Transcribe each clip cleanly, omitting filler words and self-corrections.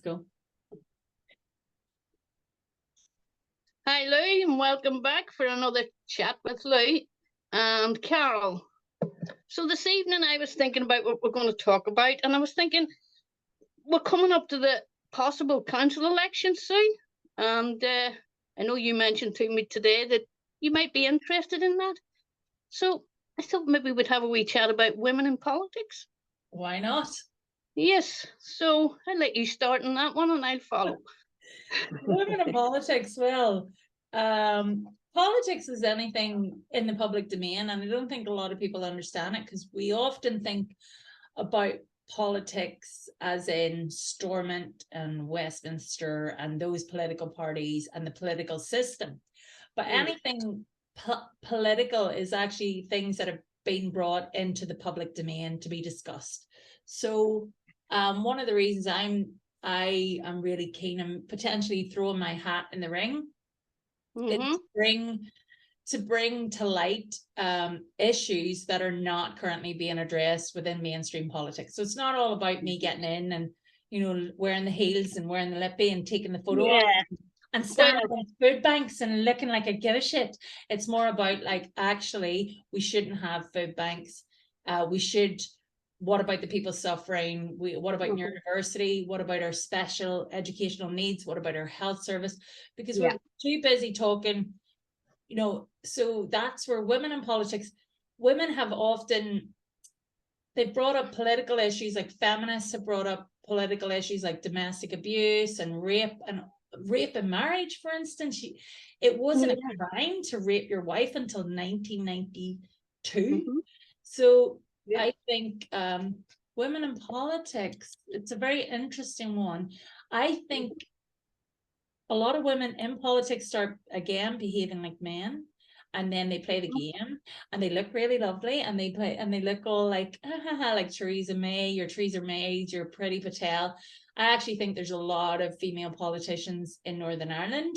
go. Hi, Lou, and welcome back for another chat with Lou and Carol. So this evening I was thinking about what we're going to talk about, and I was thinking we're coming up to the possible council elections soon, and I know you mentioned to me today that you might be interested in that. So I thought maybe we'd have a wee chat about women in politics. Why not? Yes, so I'll let you start on that one and I'll follow. Women in politics, well, politics is anything in the public domain, and I don't think a lot of people understand it, because we often think about politics as in Stormont and Westminster and those political parties and the political system. But anything political is actually things that have been brought into the public domain to be discussed. So one of the reasons I am really keen on potentially throwing my hat in the ring is to bring to light issues that are not currently being addressed within mainstream politics. So it's not all about me getting in and, you know, wearing the heels and wearing the lippy and taking the photo and standing on food banks and looking like I give a shit. It's more about, like, actually, we shouldn't have food banks. What about the people suffering? What about university? What about our special educational needs? What about our health service? Because we're too busy talking, you know. So that's where women in politics, women have often, they've brought up political issues, like feminists have brought up political issues like domestic abuse and rape in marriage, for instance. It wasn't a crime to rape your wife until 1992. So I think women in politics, it's a very interesting one. I think a lot of women in politics start again behaving like men, and then they play the game and they look really lovely and they play and they look all like like Theresa May, your Theresa May's, your Priti Patel. I actually think there's a lot of female politicians in Northern Ireland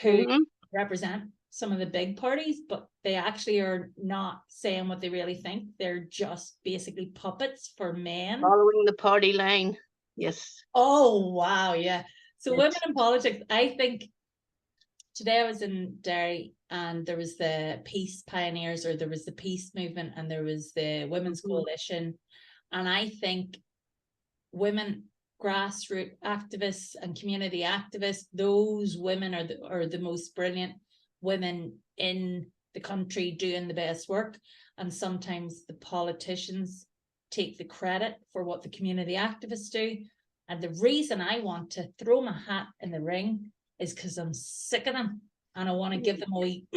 who represent some of the big parties, but they actually are not saying what they really think. They're just basically puppets for men. Following the party line. Yes. Oh, wow. Yeah. So women in politics, I think today I was in Derry and there was the peace pioneers, or there was the peace movement, and there was the women's coalition. And I think women grassroots activists and community activists, those women are the most brilliant women in the country doing the best work. And sometimes the politicians take the credit for what the community activists do. And the reason I want to throw my hat in the ring is because I'm sick of them, and I want to give them a wee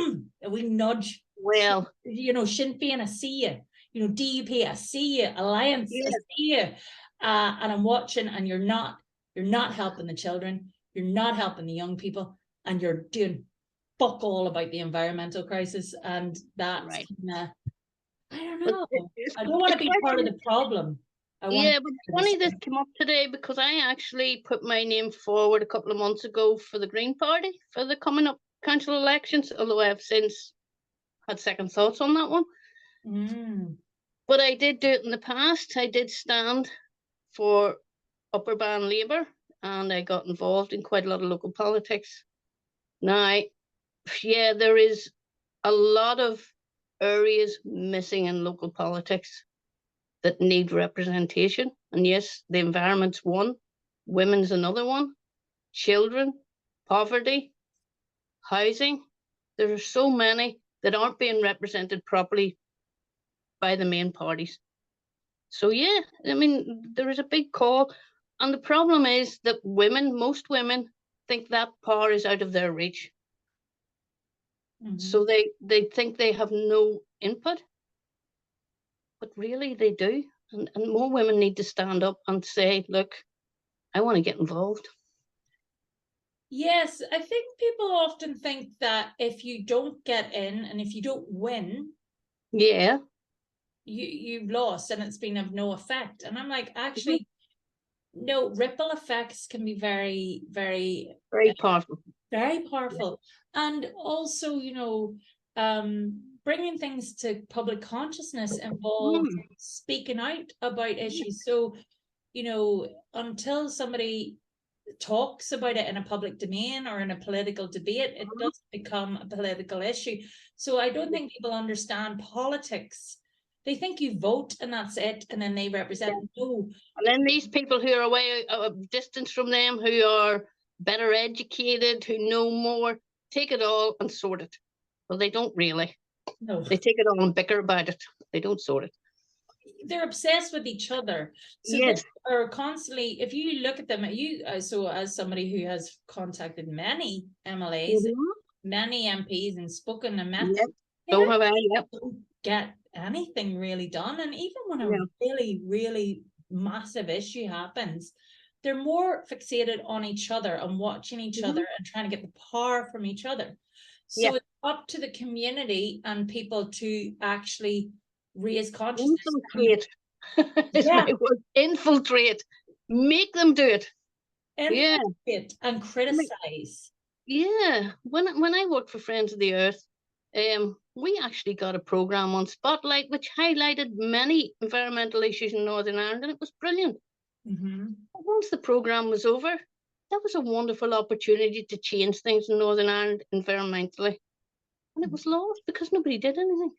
nudge. Well, you know, Sinn Féin, I see you. You know, DUP, I see you. Alliance, I see you. And I'm watching, and you're not helping the children. You're not helping the young people, and you're doing fuck all about the environmental crisis. And that's I don't know. I don't want to be part of the problem. But funny this came up today, because I actually put my name forward a couple of months ago for the Green Party for the coming up council elections, although I have since had second thoughts on that one. But I did do it in the past. I did stand for Upper Ban Labour, and I got involved in quite a lot of local politics. Now, there is a lot of areas missing in local politics that need representation. And yes, the environment's one, women's another one, children, poverty, housing. There are so many that aren't being represented properly by the main parties. So I mean, there is a big call. And the problem is that most women think that power is out of their reach. So they think they have no input. But really they do. And more women need to stand up and say, look, I want to get involved. Yes, I think people often think that if you don't get in and if you don't win, you've lost and it's been of no effect. And I'm like, actually, no, ripple effects can be very, very, very powerful. Very powerful. And also, you know, bringing things to public consciousness involves speaking out about issues. So, you know, until somebody talks about it in a public domain or in a political debate, it doesn't become a political issue. So I don't think people understand politics. They think you vote and that's it, and then they represent. No. And then these people who are away a distance from them, who are better educated, who know more, take it all and sort it. Well, they don't really. No. They take it all and bicker about it. They don't sort it. They're obsessed with each other. So yes. they are constantly, if you look at them, so as somebody who has contacted many MLAs, many MPs and spoken and met, don't get anything really done. And even when a really, really massive issue happens, they're more fixated on each other and watching each other and trying to get the power from each other. So it's up to the community and people to actually raise consciousness. Infiltrate. Infiltrate. Make them do it. Infiltrate and criticize. Yeah. When I worked for Friends of the Earth, we actually got a program on Spotlight which highlighted many environmental issues in Northern Ireland, and it was brilliant. Once the program was over, that was a wonderful opportunity to change things in Northern Ireland environmentally, and it was lost because nobody did anything.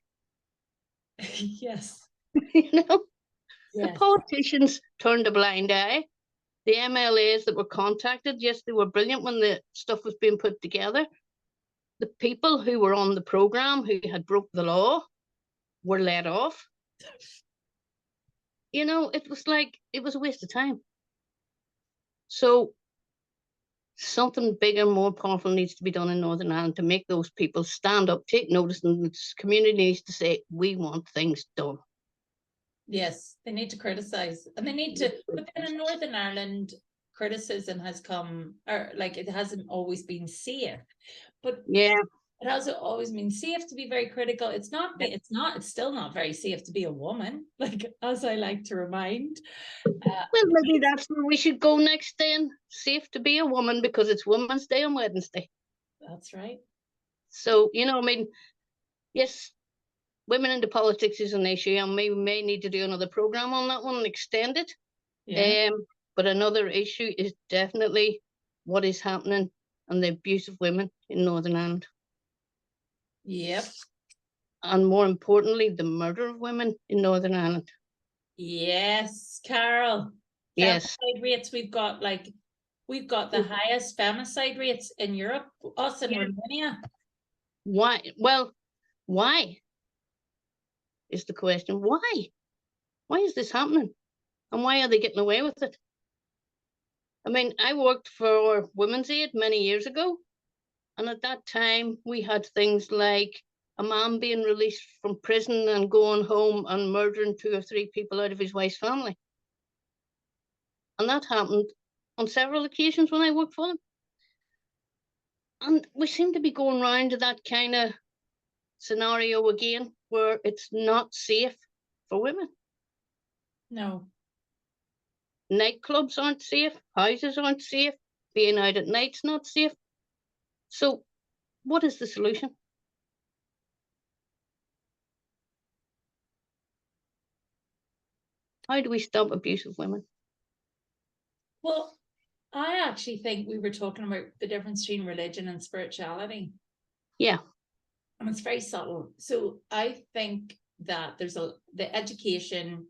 Yes. The politicians turned a blind eye. The MLAs that were contacted, yes, they were brilliant when the stuff was being put together. The people who were on the program who had broke the law were let off. It was like, it was a waste of time. So something bigger, more powerful needs to be done in Northern Ireland to make those people stand up, take notice, and the community needs to say, we want things done. Yes, they need to criticize, and they need to, but then in Northern Ireland, criticism has come, or like, it hasn't always been safe, but it hasn't always been safe to be very critical. It's still not very safe to be a woman, like, as I like to remind. Well, maybe that's where we should go next then. Safe to be a woman, because it's Women's Day on Wednesday. That's right. So, yes, women into politics is an issue, and we may need to do another program on that one and extend it. But another issue is definitely what is happening and the abuse of women in Northern Ireland. Yep. And more importantly, the murder of women in Northern Ireland. Yes, Carol. Yes. Femicide rates, we've got the highest femicide rates in Europe, us in Romania. Why? Well, why is the question. Why? Why is this happening? And why are they getting away with it? I mean, I worked for Women's Aid many years ago, and at that time we had things like a man being released from prison and going home and murdering 2 or 3 people out of his wife's family. And that happened on several occasions when I worked for them. And we seem to be going round to that kind of scenario again, where it's not safe for women. No. Nightclubs aren't safe, houses aren't safe, being out at night's not safe. So what is the solution? How do we stop abuse of women? Well, I actually think we were talking about the difference between religion and spirituality. Yeah. And it's very subtle. So I think that the education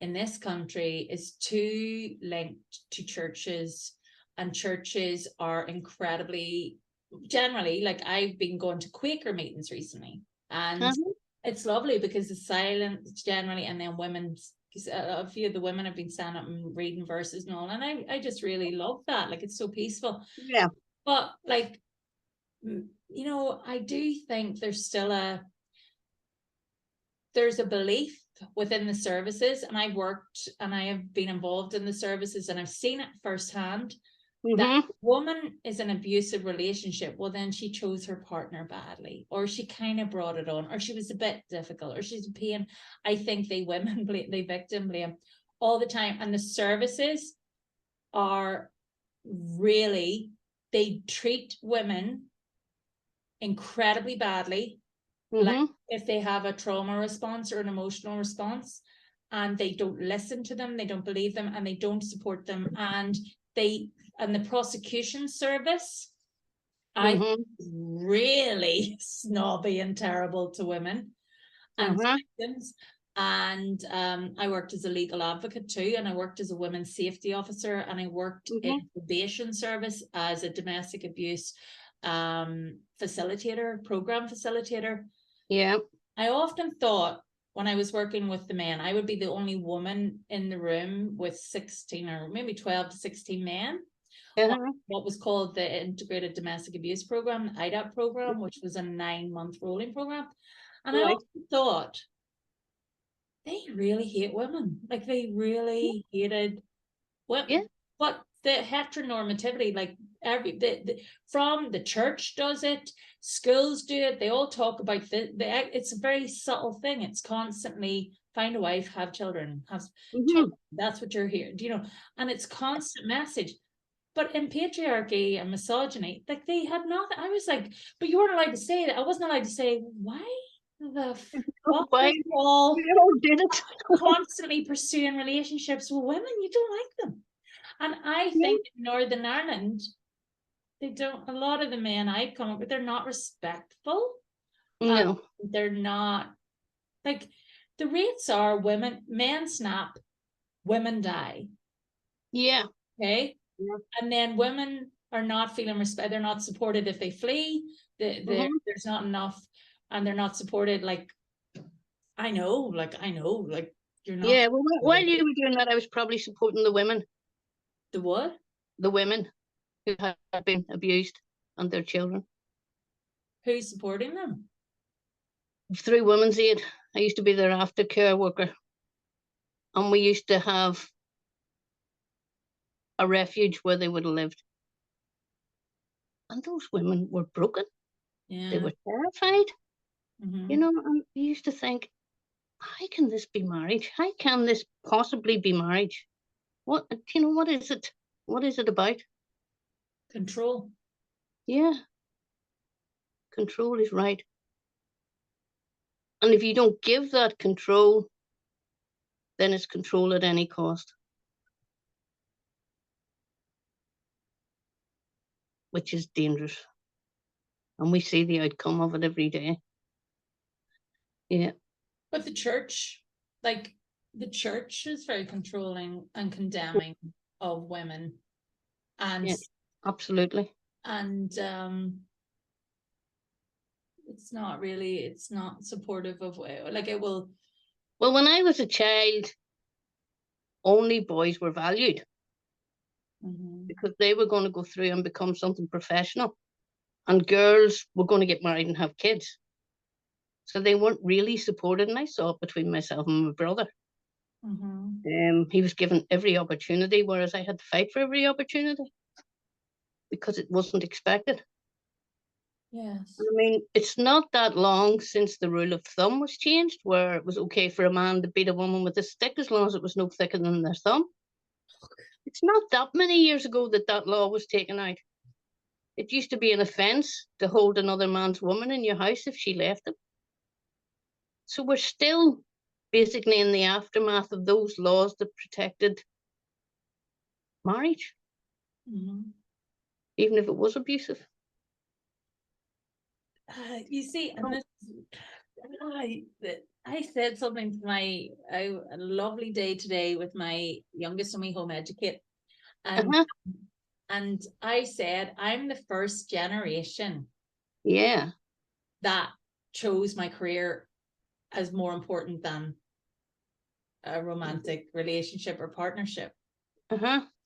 in this country is too linked to churches, and churches are incredibly, generally, like, I've been going to Quaker meetings recently, and it's lovely because it's silent generally, and then a few of the women have been standing up and reading verses and all, and I just really love that. Like, it's so peaceful. Yeah. But like, I do think there's still there's a belief within the services, and I've worked and I have been involved in the services, and I've seen it firsthand. That woman is an abusive relationship, well, then she chose her partner badly, or she kind of brought it on, or she was a bit difficult, or she's a pain. I think they victim blame all the time, and the services are really, they treat women incredibly badly. Like, if they have a trauma response or an emotional response, and they don't listen to them, they don't believe them, and they don't support them, and and the prosecution service, I Mhm. really snobby and terrible to women and victims. And I worked as a legal advocate too, and I worked as a women's safety officer, and I worked in probation service as a domestic abuse facilitator, program facilitator. Yeah. I often thought when I was working with the men, I would be the only woman in the room with 16 or maybe 12 to 16 men. What was called the Integrated Domestic Abuse Program, the IDAP program, which was a 9-month rolling program. And I often thought, they really hate women. Like, they really hated women. But the heteronormativity, like from the church does it, schools do it, they all talk about it's a very subtle thing. It's constantly find a wife, have children, children. That's what you're here, you know, and it's constant message. But in patriarchy and misogyny, like, they had nothing. I was like, but you weren't allowed to say that. I wasn't allowed to say, why the fuck are you all did it? constantly pursuing relationships with women? You don't like them. And I think in Northern Ireland, they don't, a lot of the men I come up with, they're not respectful. No. They're not, like, the rates are men snap, women die. Yeah. Okay. Yeah. And then women are not feeling respect. They're not supported if they flee. There's not enough, and they're not supported. Like, I know, you're not. Yeah. Well, while you were doing that, I was probably supporting the women. The what? The women who had been abused and their children. Who's supporting them? Through Women's Aid. I used to be their aftercare worker. And we used to have a refuge where they would have lived. And those women were broken. Yeah. They were terrified. You know, and you used to think, how can this be marriage? How can this possibly be marriage? What, you know, what is it? What is it about? Control. Yeah. Control is right. And if you don't give that control, then it's control at any cost. Which is dangerous. And we see the outcome of it every day. Yeah. But the church is very controlling and condemning of women. And yeah, absolutely. And it's not supportive of, like, it will. Well, when I was a child, only boys were valued because they were going to go through and become something professional, and girls were going to get married and have kids. So they weren't really supported, and I saw it between myself and my brother. He was given every opportunity, whereas I had to fight for every opportunity because it wasn't expected. Yes. I mean, it's not that long since the rule of thumb was changed, where it was okay for a man to beat a woman with a stick as long as it was no thicker than their thumb. It's not that many years ago that that law was taken out. It used to be an offence to hold another man's woman in your house if she left him. So we're still basically in the aftermath of those laws that protected marriage, even if it was abusive. You see, and I said something to a lovely day today with my youngest and we home educate, and I said, I'm the first generation that chose my career as more important than a romantic relationship or partnership.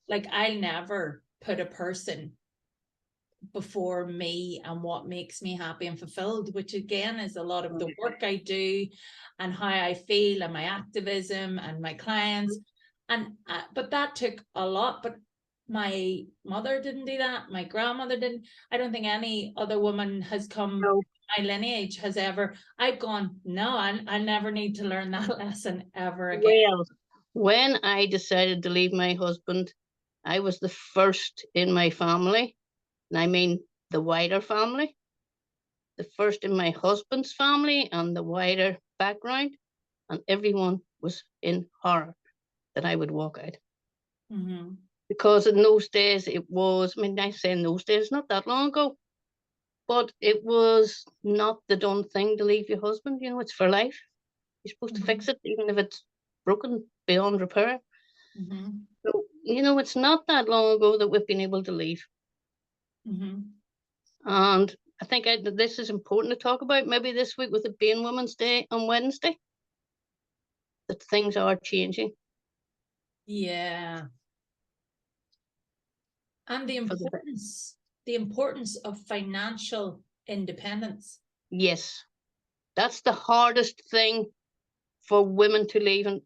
Like, I'll never put a person before me and what makes me happy and fulfilled, which again is a lot of the work I do and how I feel and my activism and my clients. And but that took a lot. But my mother didn't do that. My grandmother didn't. I don't think any other woman has come. No. My lineage has ever. I've gone, no, I never need to learn that lesson ever again. Well, when I decided to leave my husband, I was the first in my family, and I mean the wider family, the first in my husband's family and the wider background, and everyone was in horror that I would walk out. because in those days it was, I mean, I say in those days, not that long ago, but it was not the done thing to leave your husband. You know, it's for life. You're supposed to fix it, even if it's broken beyond repair. Mhm. So, you know, it's not that long ago that we've been able to leave. Mhm. And I think this is important to talk about, maybe this week with it being Women's Day on Wednesday, that things are changing. Yeah. And the For the importance of financial independence. Yes, that's the hardest thing for women to leave an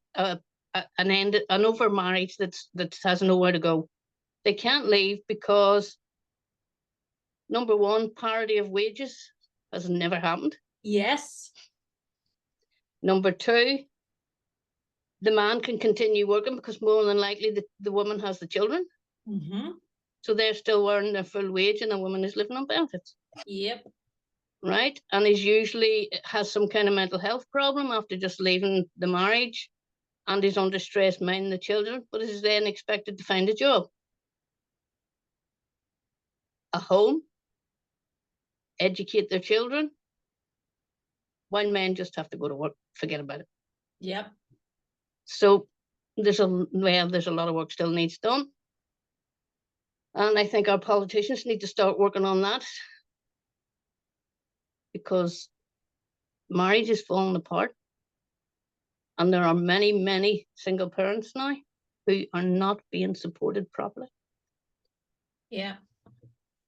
over marriage that has nowhere to go. They can't leave because, number one, parity of wages has never happened. Yes. Number two, the man can continue working because more than likely the woman has the children. Mm-hmm. So they're still earning their full wage and the woman is living on benefits. Yep. Right? And is usually has some kind of mental health problem after just leaving the marriage, and is under stress minding the children, but is then expected to find a job, a home, educate their children, while men just have to go to work, forget about it. Yep. So there's a lot of work still needs done. And I think our politicians need to start working on that, because marriage is falling apart. And there are many, many single parents now who are not being supported properly. Yeah.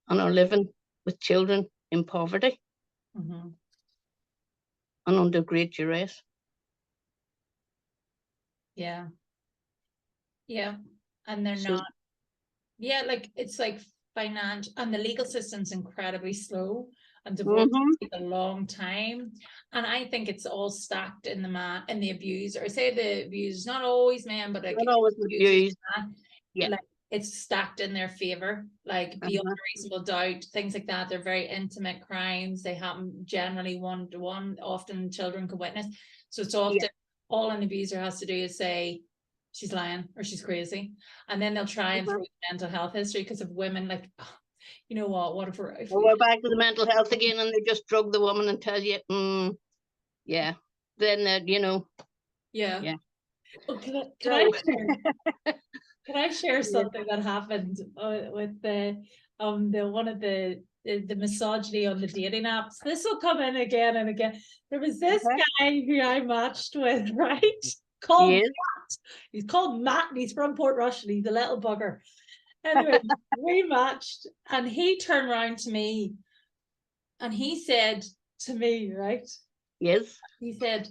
And are living with children in poverty. Mm-hmm. And under great duress. Yeah. Yeah. And they're So, not. Yeah, like it's like finance, and the legal system's incredibly slow, and divorce take a long time. And I think it's all stacked in the abuser. I say the abuser's not always men, but like not always abused. Yeah. Like it's stacked in their favor, like beyond reasonable doubt, things like that. They're very intimate crimes. They happen generally 1-to-1. Often children can witness. So it's often all an abuser has to do is say she's lying or she's crazy, and then they'll try and throw mental health history because of women. Like, you know what if we're back to the mental health again, and they just drug the woman and tell you, yeah, then you know, yeah. Oh, can I share something that happened with the one of the misogyny on the dating apps? This will come in again and again. There was this guy who I matched with, right? Called Matt. He's called Matt, and he's from Portrush, and he's a little bugger. Anyway, we matched, and he turned around to me, and he said to me, right? Yes. He said,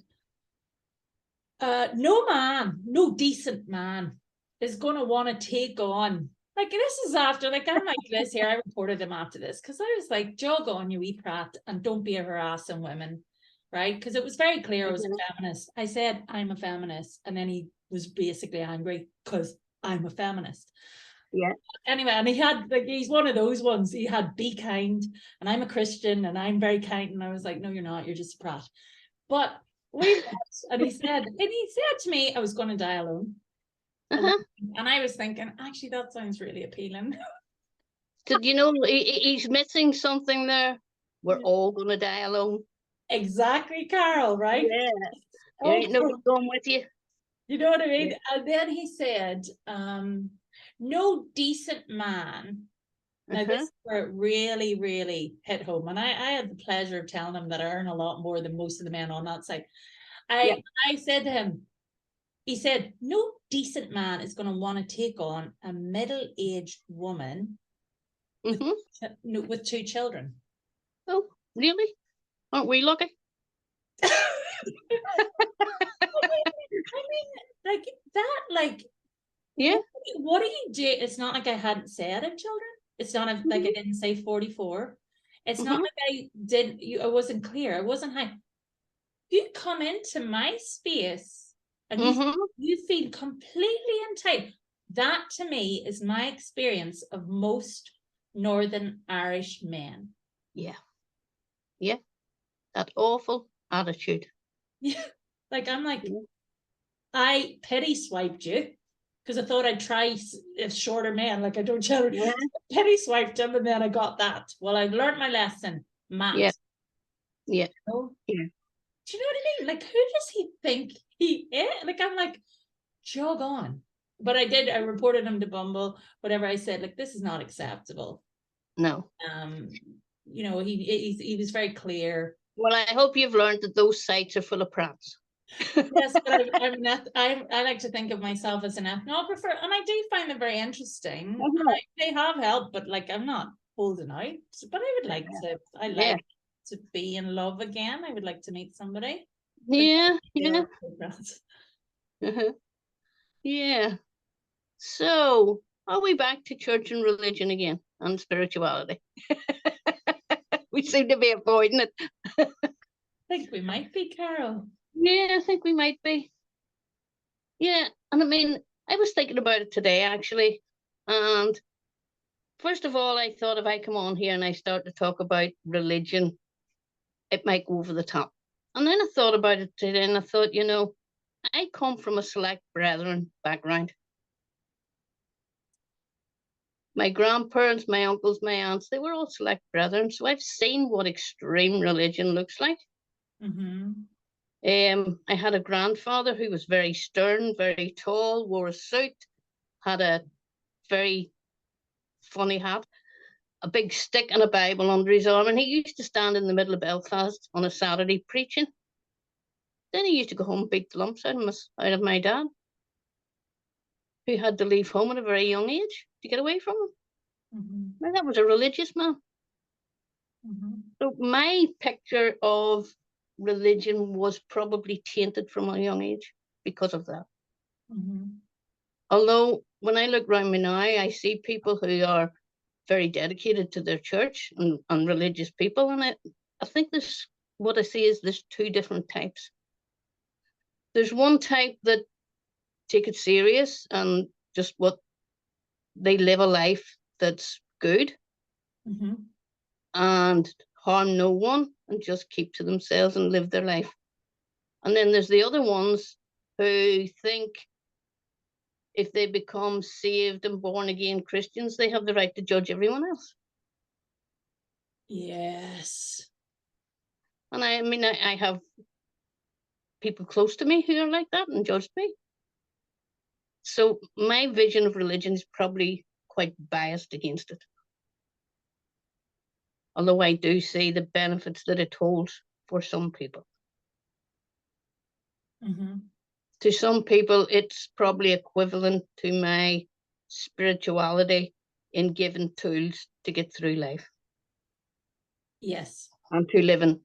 no decent man is going to want to take on. Like, this is after, like, I'm like this here. I reported him after this because I was like, jog on, you wee prat, and don't be harassing women, right? Because it was very clear I was a feminist. I said, I'm a feminist. And then he was basically angry because I'm a feminist. Yeah. Anyway, and he had, like, he's one of those ones. He had be kind, and I'm a Christian, and I'm very kind. And I was like, no, you're not. You're just a prat. But and he said to me, I was going to die alone. And I was thinking, actually, that sounds really appealing. Did you know he's missing something there? We're all going to die alone. Exactly, Carol, right? Yeah. There ain't nobody going with you. You know what I mean? Yeah. And then he said, no decent man. Now, this is where it really, really hit home. And I had the pleasure of telling him that I earn a lot more than most of the men on that side. I said to him, he said, no decent man is going to want to take on a middle-aged woman with 2 children. Oh, really? Aren't we lucky? I mean, like that, like, yeah. What do you do? It's not like I hadn't said I have children. It's not like I didn't say 44. It's not like I wasn't clear. I wasn't high. You come into my space and you feel completely entitled. That to me is my experience of most Northern Irish men. Yeah. Yeah. That awful attitude. Yeah. Like, I'm like, I pity swiped you. because I thought I'd try shorter men, like I don't tell Yeah. penny swiped him, and then I got that. Well, I've learned my lesson, Matt. Yeah. Yeah. Oh, Yeah. do you know what I mean? Like, who does he think he is? Like, I'm like, jog on. But I reported him to Bumble, whatever. I said, like, this is not acceptable. No. You know, he was very clear. Well, I hope you've learned that those sites are full of prats. Yes, but I like to think of myself as an ethnographer, and I do find them very interesting. And they have helped, but like, I'm not holding out. But I would like to. I like to be in love again. I would like to meet somebody. Yeah. Yeah. Yeah. So, are we back to church and religion again and spirituality? We seem to be avoiding it. I think we might be, Carol. Yeah, I think we might be. Yeah, and I mean, I was thinking about it today actually, and first of all, I thought if I come on here and I start to talk about religion, it might go over the top. And then I thought about it today, and I thought, you know, I come from a select brethren background. My grandparents, my uncles, my aunts, they were all select brethren. So I've seen what extreme religion looks like. Mm-hmm. I had a grandfather who was very stern, very tall, wore a suit, had a very funny hat, a big stick and a Bible under his arm, and he used to stand in the middle of Belfast on a Saturday preaching. Then he used to go home and beat the lumps out of my dad, who had to leave home at a very young age to get away from him. Mm-hmm. Now, that was a religious man. Mm-hmm. So my picture of religion was probably tainted from a young age because of that. Mm-hmm. Although when I look around me now, I see people who are very dedicated to their church and religious people. And I think what I see is there's two different types. There's one type that take it serious and just what they live a life that's good Mm-hmm. and harm no one and just keep to themselves and live their life. And then there's the other ones who think if they become saved and born again Christians, they have the right to judge everyone else. Yes. And I mean, I have people close to me who are like that and judged me. So my vision of religion is probably quite biased against it. Although I do see the benefits that it holds for some people. Mm-hmm. To some people, it's probably equivalent to my spirituality in giving tools to get through life. Yes. And to living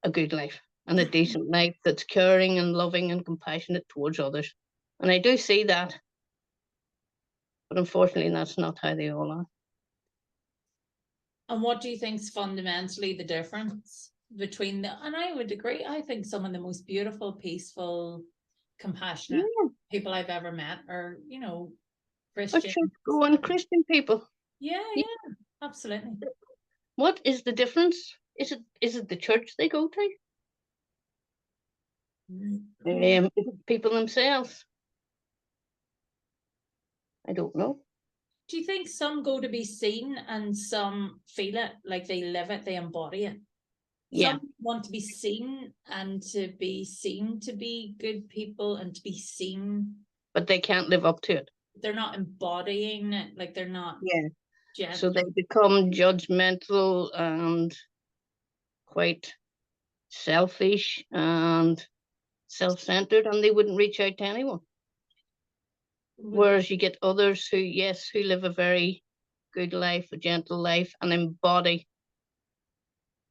a good life and a decent life that's caring and loving and compassionate towards others. And I do see that. But unfortunately, that's not how they all are. And what do you think is fundamentally the difference between and I would agree, I think some of the most beautiful, peaceful, compassionate people I've ever met are, you know, Christian. Going Christian people. Yeah, absolutely. What is the difference? Is it the church they go to? Is it people themselves? I don't know. Do you think some go to be seen and some feel it, like they live it, they embody it? Yeah. Some want to be seen and to be good people and to be seen. But they can't live up to it. They're not embodying it, like they're not. Yeah. Gentle. So they become judgmental and quite selfish and self-centered, and they wouldn't reach out to anyone. Whereas you get others who live a very good life, a gentle life, and embody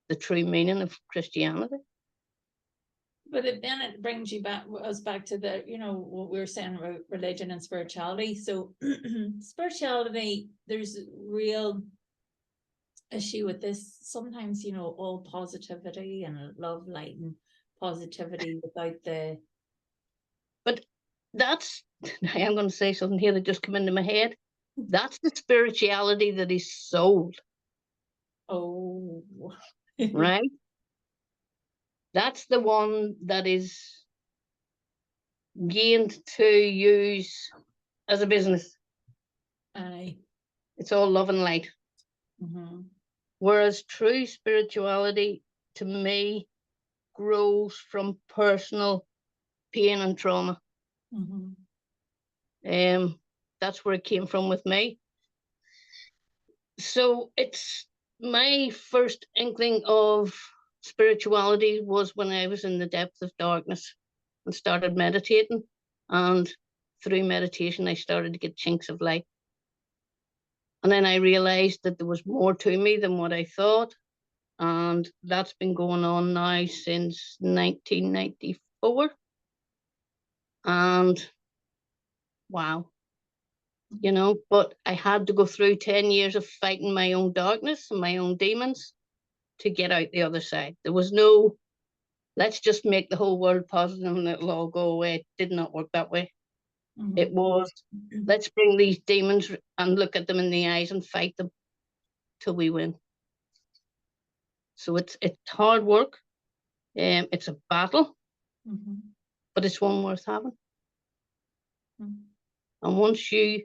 the true meaning of Christianity. But then it brings us back to the, you know, what we were saying about religion and spirituality. So spirituality, there's a real issue with this. Sometimes, you know, all positivity and love, light and positivity without the... But that's, I am going to say something here that just came into my head. That's the spirituality that is sold. Oh. Right? That's the one that is gained to use as a business. Aye. It's all love and light. Mm-hmm. Whereas true spirituality, to me, grows from personal pain and trauma. Mm-hmm. That's where it came from with me. So it's my first inkling of spirituality was when I was in the depth of darkness and started meditating. And through meditation, I started to get chinks of light. And then I realized that there was more to me than what I thought. And that's been going on now since 1994. And wow, you know, but I had to go through 10 years of fighting my own darkness and my own demons to get out the other side. There was no, let's just make the whole world positive and it'll all go away. It did not work that way. Mm-hmm. It was, let's bring these demons and look at them in the eyes and fight them till we win. So it's hard work. It's a battle, Mm-hmm. but it's one worth having. Mm-hmm. And once you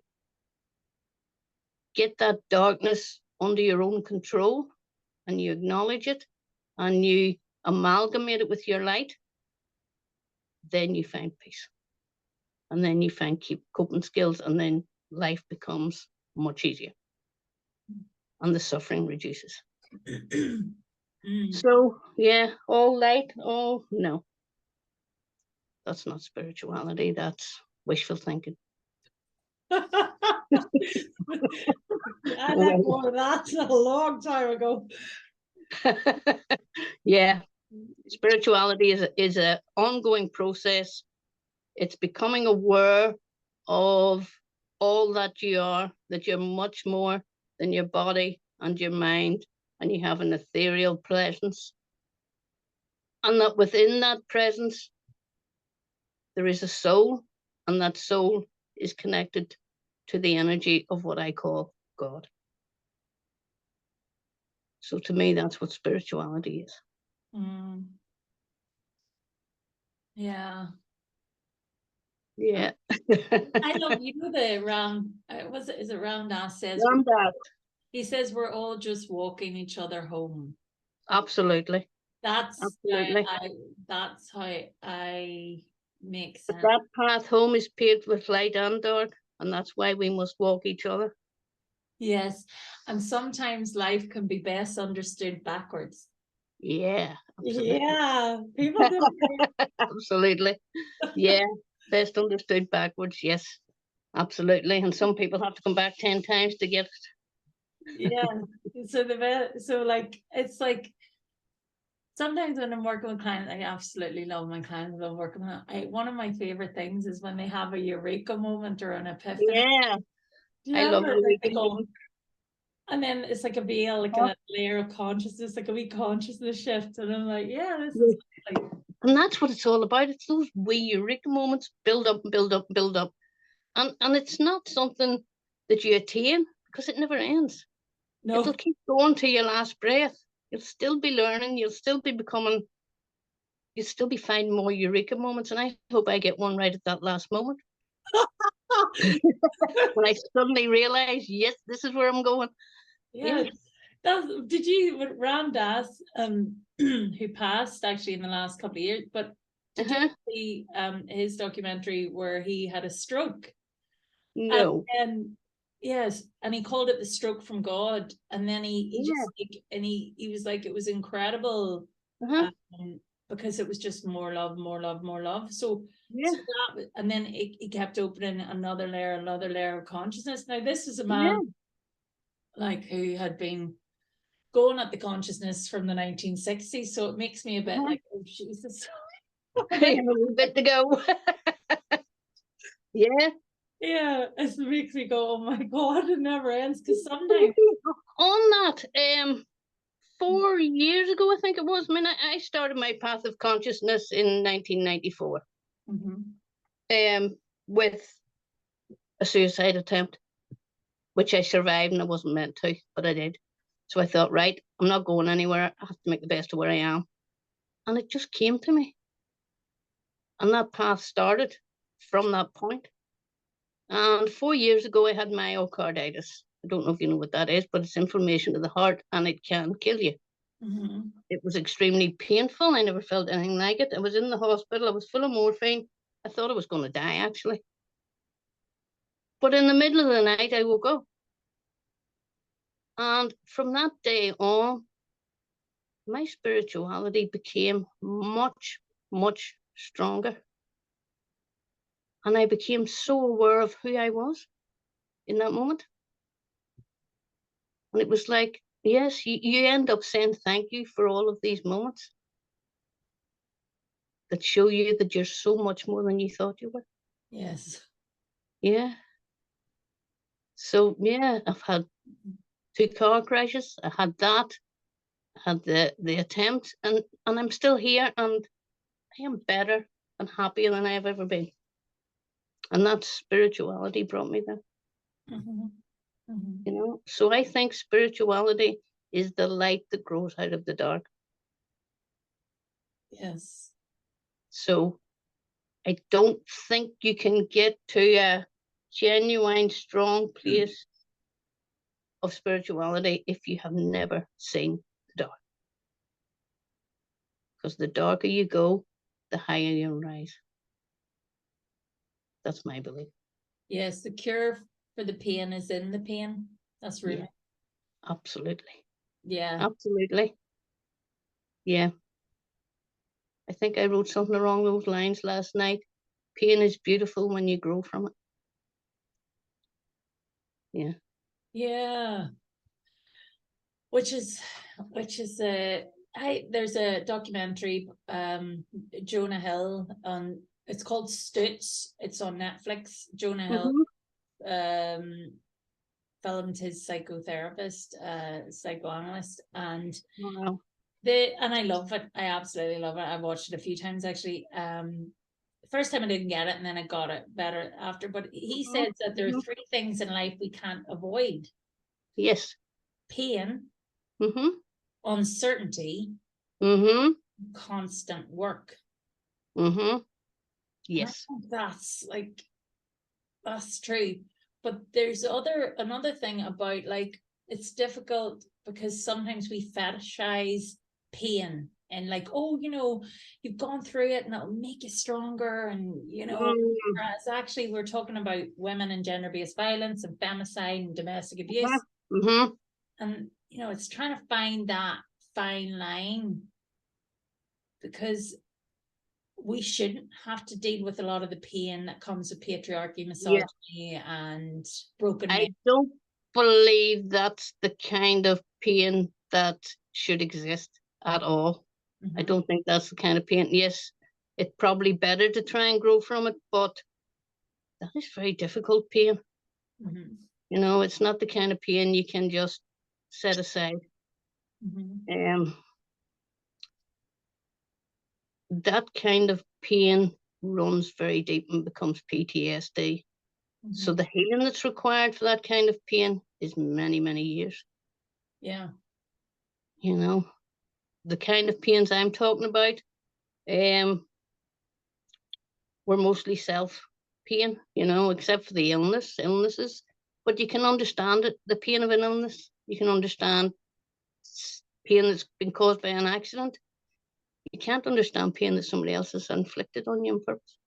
get that darkness under your own control and you acknowledge it and you amalgamate it with your light, then you find peace. And then you find coping skills, and then life becomes much easier and the suffering reduces. So, yeah, all light, oh, no. That's not spirituality, that's wishful thinking. I like more of that a long time ago. Yeah, spirituality is an ongoing process. It's becoming aware of all that you are, that you're much more than your body and your mind, and you have an ethereal presence. And that within that presence, there is a soul, and that soul is connected to the energy of what I call God. So to me, that's what spirituality is. Mm. Yeah. Yeah. I love, you know, the Ram, is it Ram Dass says, he says we're all just walking each other home. Absolutely. That's Absolutely. That's how I make sense. That path home is paved with light and dark, and that's why we must walk each other. Yes, and sometimes life can be best understood backwards. Yeah. Absolutely. Yeah, people don't. Absolutely. Yeah, best understood backwards. Yes, absolutely. And some people have to come back 10 times to get it. Yeah. So like it's like sometimes when I'm working with clients, I absolutely love my clients. I love working with them. One of my favorite things is when they have a eureka moment or an epiphany. Yeah, I love eureka moments. And then it's like a veil, like a layer of consciousness, like a wee consciousness shift. And I'm like, yeah, this is like... And that's what it's all about. It's those wee eureka moments, build up, build up, build up. And it's not something that you attain, because it never ends. No. It'll keep going to your last breath. You'll still be learning, you'll still be becoming, you'll still be finding more eureka moments. And I hope I get one right at that last moment. When I suddenly realize, yes, this is where I'm going. Yeah. Did you, with Ram Dass, who passed actually in the last couple of years, but did you see his documentary where he had a stroke? No. And yes, and he called it the stroke from God. And then he just like, and he was like, it was incredible. Because it was just more love, more love, more love. So that, and then he kept opening another layer of consciousness. Now this is a man like who had been going at the consciousness from the 1960s, so it makes me a bit like, oh Jesus. A bit to go. Yeah, it makes me go, oh my God, it never ends. Because sometimes on that 4 years ago, I think it was, I mean, I started my path of consciousness in 1994 with a suicide attempt, which I survived, and I wasn't meant to, but I did. So I thought, right, I'm not going anywhere. I have to make the best of where I am. And it just came to me. And that path started from that point. And 4 years ago, I had myocarditis. I don't know if you know what that is, but it's inflammation of the heart and it can kill you. Mm-hmm. It was extremely painful. I never felt anything like it. I was in the hospital. I was full of morphine. I thought I was going to die, actually. But in the middle of the night, I woke up. And from that day on, my spirituality became much, much stronger. And I became so aware of who I was in that moment. And it was like, yes, you end up saying thank you for all of these moments that show you that you're so much more than you thought you were. Yes. Yeah. So, yeah, I've had 2 car crashes. I had that. I had the attempt. And I'm still here. And I am better and happier than I have ever been. And that spirituality brought me there. Mm-hmm. Mm-hmm. You know, so I think spirituality is the light that grows out of the dark. Yes. So I don't think you can get to a genuine, strong place of spirituality if you have never seen the dark. Because the darker you go, the higher you rise. That's my belief. Yes, the cure for the pain is in the pain. That's really, Yeah, absolutely. yeah. Absolutely. Yeah. I think I wrote something along those lines last night. Pain is beautiful when you grow from it. Yeah. Yeah. Which is there's a documentary, Jonah Hill, on, it's called Stutz. It's on Netflix. Jonah Hill filmed his psychotherapist, psychoanalyst, and Wow. and I love it. I absolutely love it. I watched it a few times actually. First time I didn't get it, and then I got it better after. But he says that there are 3 things in life we can't avoid: Yes. pain, uncertainty, constant work. Yes. That's like, that's true. But there's another thing about, like, it's difficult because sometimes we fetishize pain and, like, oh, you've gone through it and it'll make you stronger. And, whereas actually we're talking about women and gender-based violence and femicide and domestic abuse. And, it's trying to find that fine line, because we shouldn't have to deal with a lot of the pain that comes with patriarchy, misogyny, and broken I men. don't believe that's the kind of pain that should exist at all. I don't think that's the kind of pain. Yes, it's probably better to try and grow from it, but that is very difficult pain. It's not the kind of pain you can just set aside. That kind of pain runs very deep and becomes PTSD. So the healing that's required for that kind of pain is many, many years. Yeah. The kind of pains I'm talking about were mostly self pain, except for the illnesses. But you can understand it, the pain of an illness. You can understand pain that's been caused by an accident. You can't understand pain that somebody else has inflicted on you on purpose.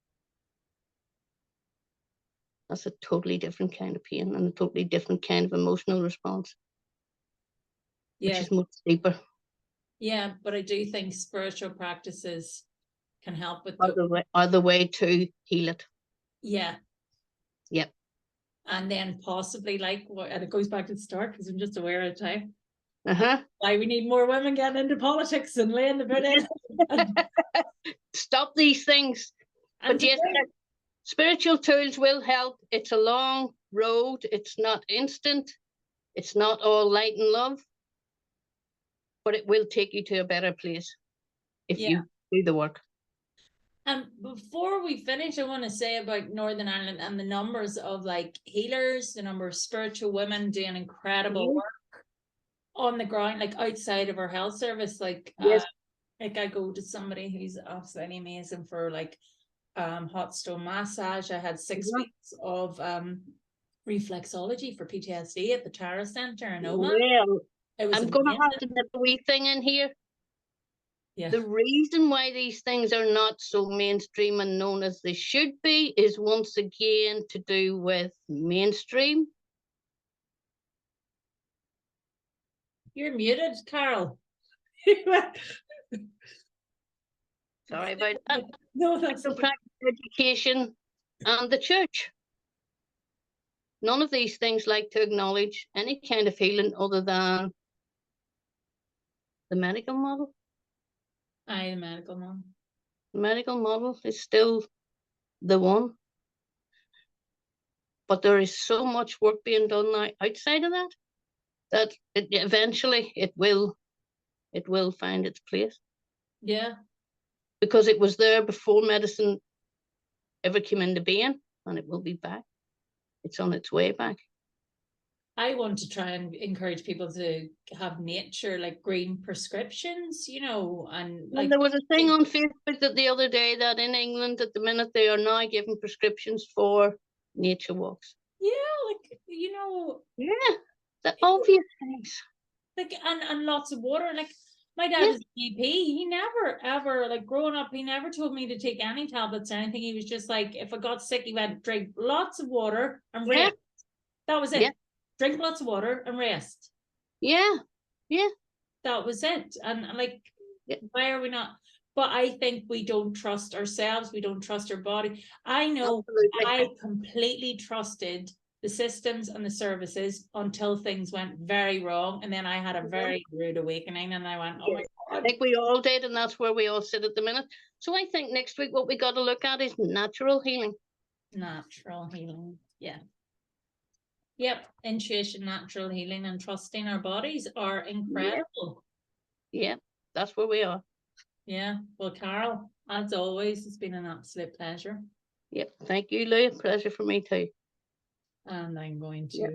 That's a totally different kind of pain and a totally different kind of emotional response, which is much deeper. Yeah, but I do think spiritual practices can help with are the way to heal it. Yeah. Yep. And then possibly, and it goes back to the start, because I'm just aware of time. Why we need more women getting into politics and laying the bit in. Stop these things. But yes, spiritual tools will help. It's a long road. It's not instant. It's not all light and love. But it will take you to a better place if you do the work. And before we finish, I want to say about Northern Ireland and the numbers of healers, the number of spiritual women doing incredible work on the ground, outside of our health service. I go to somebody who's absolutely amazing for hot stone massage. I had 6 Yeah. weeks of reflexology for PTSD at the Tara Centre in Oma. Well, It was I'm going to amazing. have to nip a wee thing in here. Yeah. The reason why these things are not so mainstream and known as they should be is once again to do with mainstream. You're muted, Carol. Sorry about that. No, that's So practice education and the church. None of these things like to acknowledge any kind of healing other than the medical model. I the medical mom. The medical model is still the one. But there is so much work being done now outside of that, that eventually it will find its place. Yeah. Because it was there before medicine ever came into being, and it will be back. It's on its way back. I want to try and encourage people to have nature, like green prescriptions, you know, and And like there was a thing on Facebook that the other day that in England at the minute they are now giving prescriptions for nature walks. yeah, like you know, Yeah, the obvious things. like and lots of water. Like my dad Yeah. was a GP. He never ever, like growing up, he never told me to take any tablets or anything. He was just like, if I got sick, he went drink lots of water and Yeah. rest. That was it. Yeah. Drink lots of water and rest. Yeah, yeah. That was it. And like, Yeah. why are we not? But I think we don't trust ourselves. We don't trust our body. I know Absolutely. I completely trusted the systems and the services until things went very wrong. And then I had a very rude awakening and I went, oh my I God. think we all did, and that's where we all sit at the minute. So I think next week what we got to look at is natural healing. Natural healing. Yeah. Yep. Intuition, natural healing, and trusting our bodies are incredible. Yeah, that's where we are. Yeah. Well, Carol, as always, it's been an absolute pleasure. Yep. Thank you, Lou. Pleasure for me too. And I'm going to Yep.